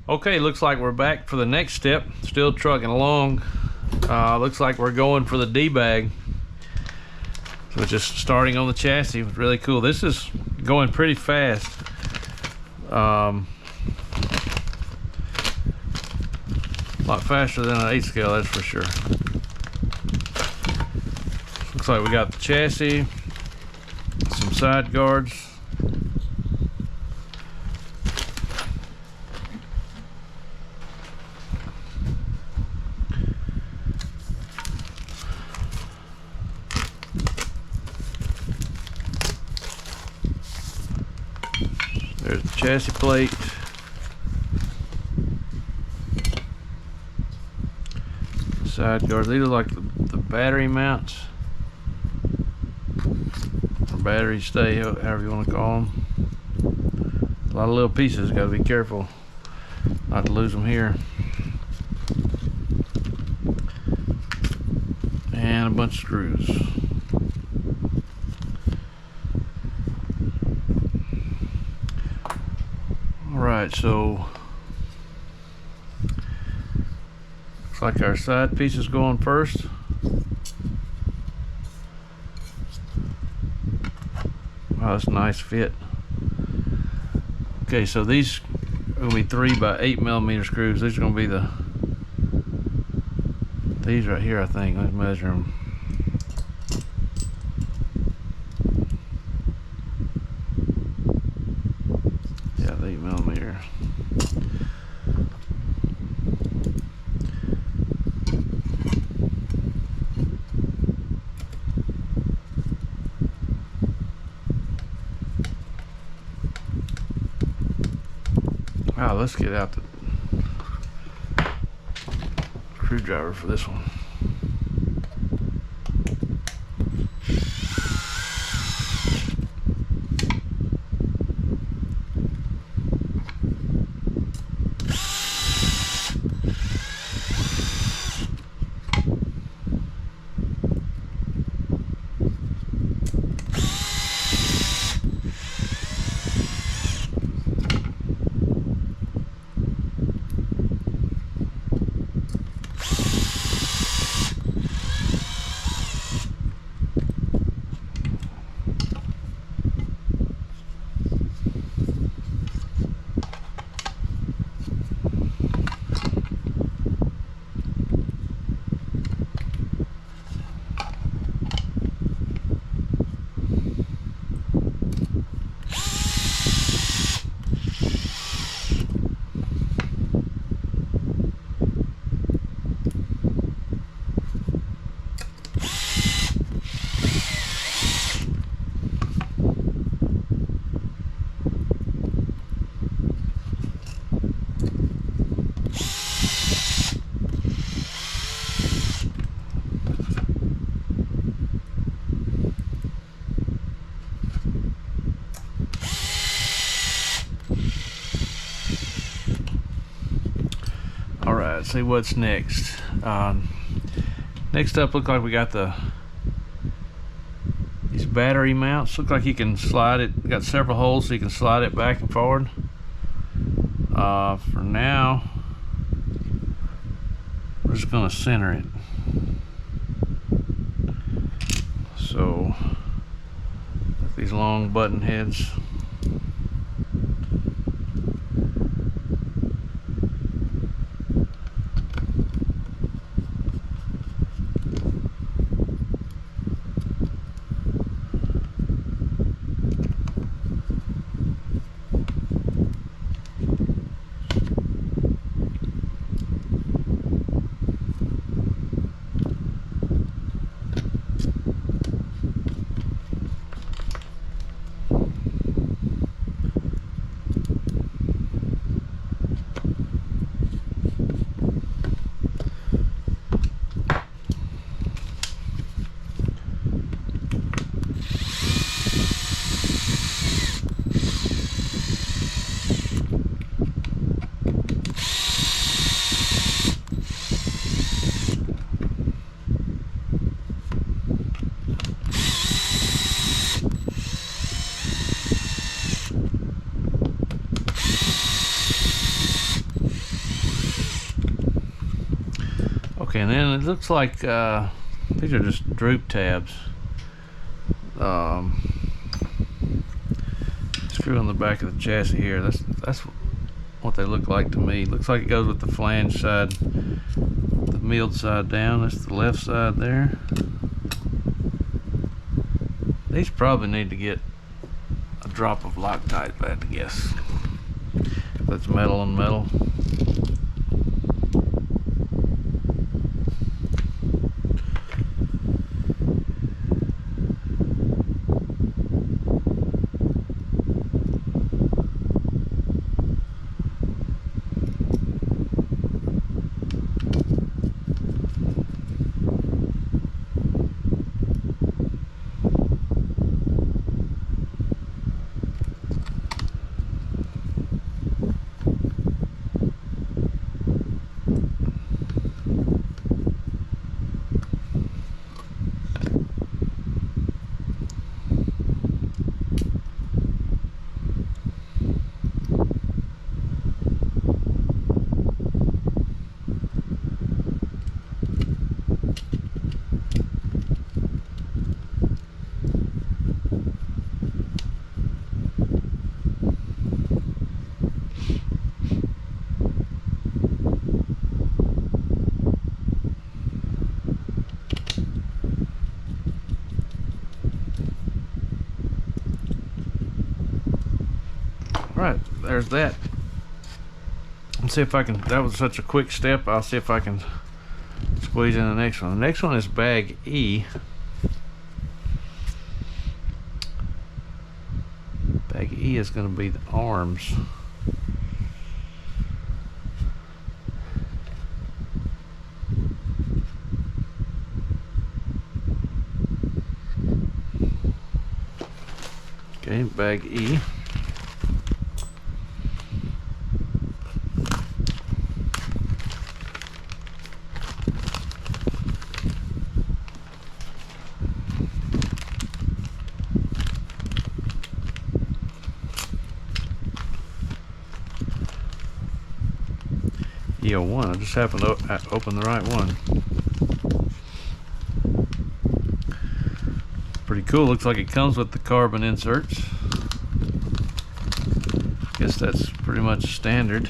Okay, looks like we're back for the next step. Still trucking along. Looks like we're going for the D-bag. So just starting on the chassis. Really cool. This is going pretty fast. A lot faster than an 8 scale, that's for sure. Looks like we got the chassis, some side guards. There's the chassis plate. Side guards. These are like the battery mounts. Or battery stay, however you want to call them. A lot of little pieces. Got to be careful not to lose them here. And a bunch of screws. Alright, so looks like our side piece is going first. Wow, that's a nice fit. Okay, so these are going to be 3 by 8 millimeter screws. These are going to be these right here, I think. Let's measure them. Yeah, 8 millimeter. Wow, let's get out the screwdriver for this one. Let's see what's next. Next up, look like we got these battery mounts. Look like you can slide it. Got several holes so you can slide it back and forward. For now, we're just going to center it. So these long button heads. Okay, and then it looks like these are just droop tabs. Screw on the back of the chassis here. That's what they look like to me. Looks like it goes with the flange side, the milled side down. That's the left side there. These probably need to get a drop of Loctite, if I had to guess. That's metal on metal. Right, there's that. Let's see if I can, that was such a quick step, I'll see if I can squeeze in the next one. The next one is bag E. Bag E is going to be the arms. Okay, bag E. E01, I just happened to open the right one. Pretty cool, looks like it comes with the carbon inserts. Guess that's pretty much standard.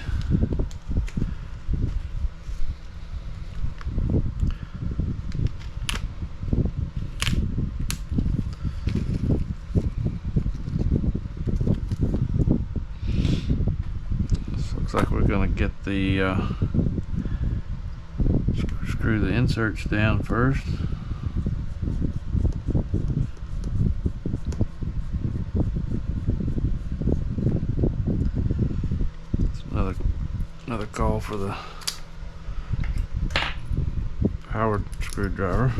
Looks like we're going to get the screw the inserts down first. It's another call for the powered screwdriver.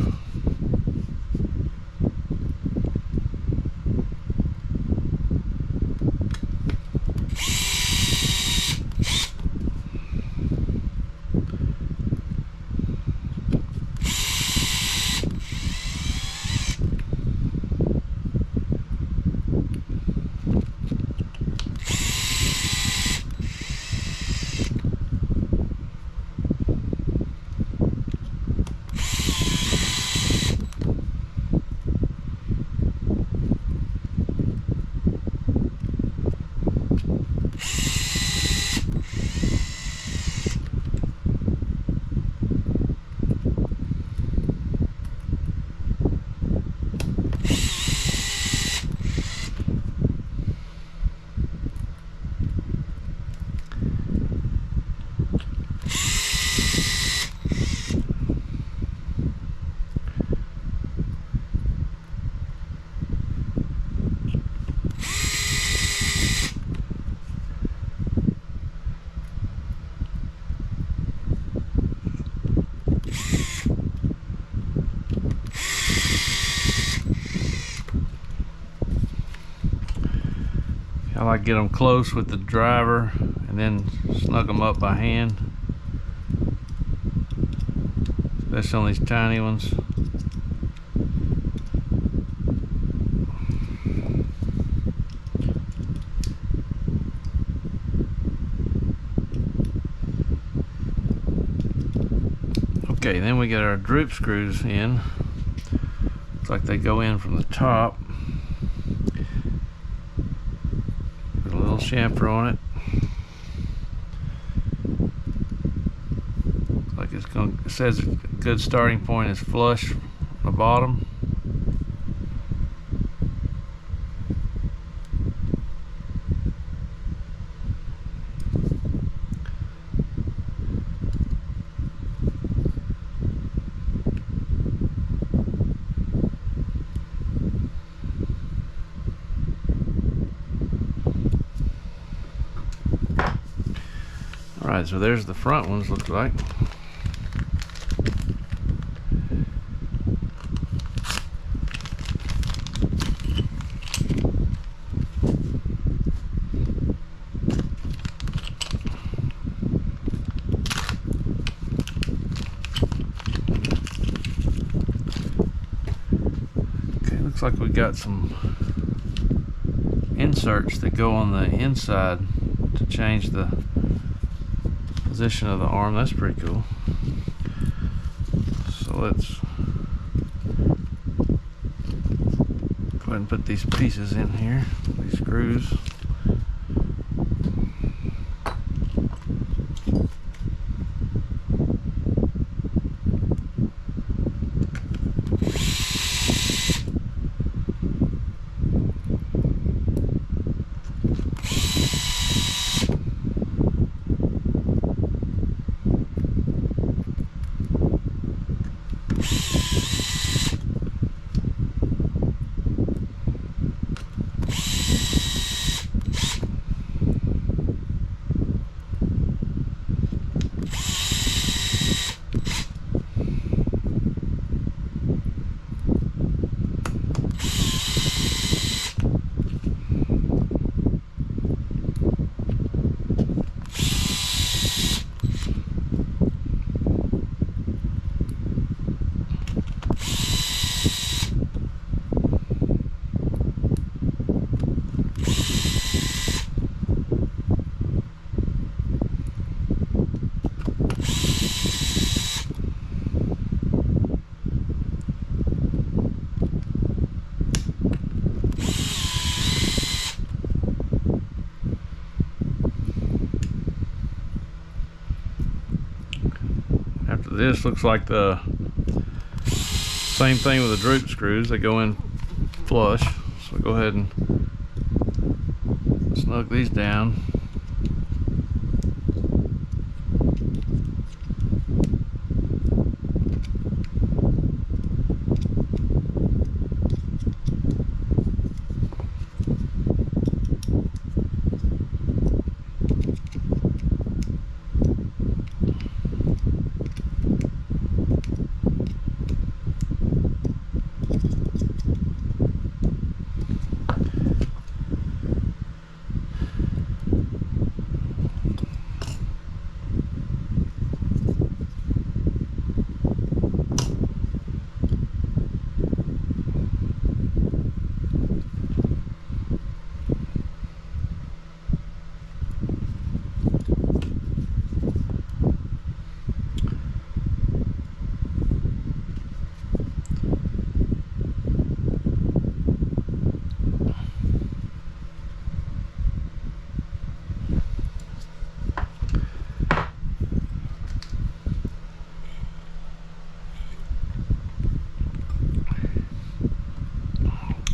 I like to get them close with the driver and then snug them up by hand, especially on these tiny ones. Okay, then we get our droop screws in. Looks like they go in from the top. Put a little chamfer on it. Like it says a good starting point is flush on the bottom. Alright, so there's the front ones, looks like. Okay, looks like we got some inserts that go on the inside to change the position of the arm. That's pretty cool. So let's go ahead and put these pieces in here, these screws. After this, looks like the same thing with the droop screws. They go in flush. So go ahead and snug these down.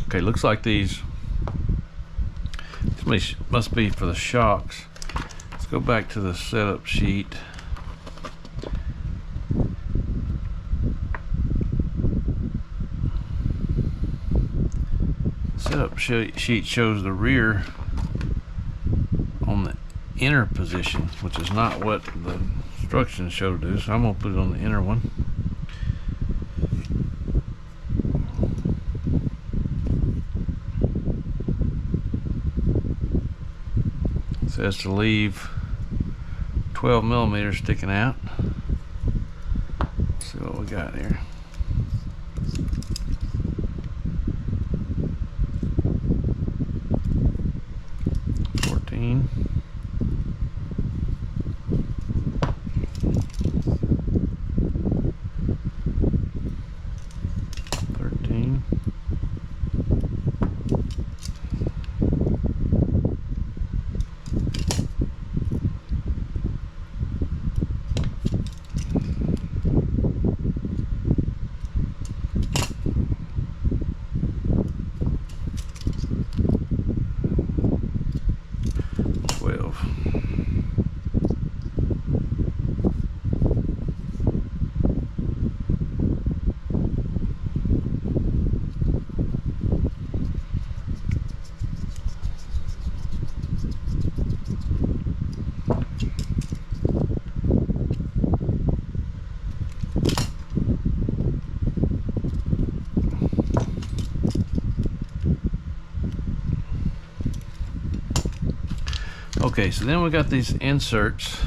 Okay, looks like these must be for the shocks. Let's go back to the setup sheet. Setup sheet shows the rear on the inner position, which is not what the instructions show to do, so I'm going to put it on the inner one. It says to leave 12 millimeters sticking out. Let's see what we got here. Okay, so then we got these inserts.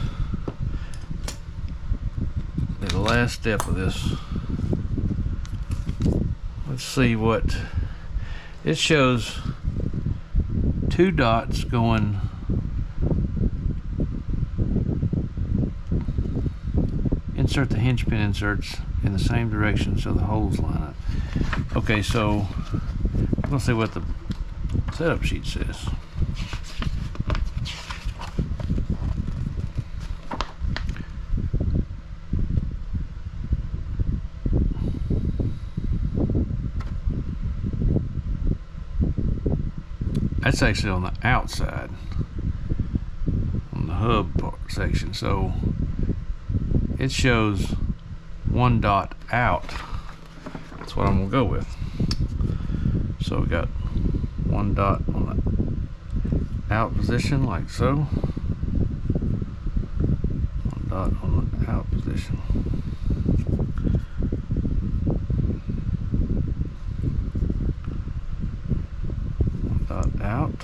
The last step of this. Let's see what it shows. 2 dots going insert the hinge pin inserts in the same direction so the holes line up. Okay, so I'm gonna see what the setup sheet says. That's actually on the outside, on the hub part section. So it shows 1 dot out. That's what I'm gonna go with. So we got 1 dot on the out position, like so. 1 dot on the out position. Out.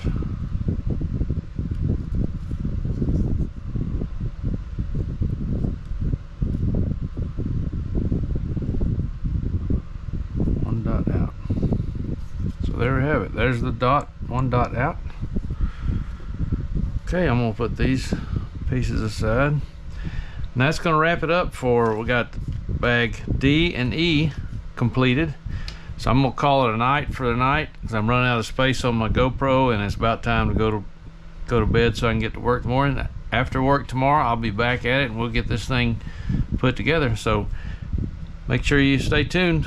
One dot out. So there we have it. There's the dot, 1 dot out. Okay, I'm gonna put these pieces aside. And that's gonna wrap it up for, we got bag D and E completed. So I'm gonna call it a night for the night because I'm running out of space on my GoPro and it's about time to go to bed so I can get to work tomorrow. After work tomorrow, I'll be back at it and we'll get this thing put together. So make sure you stay tuned.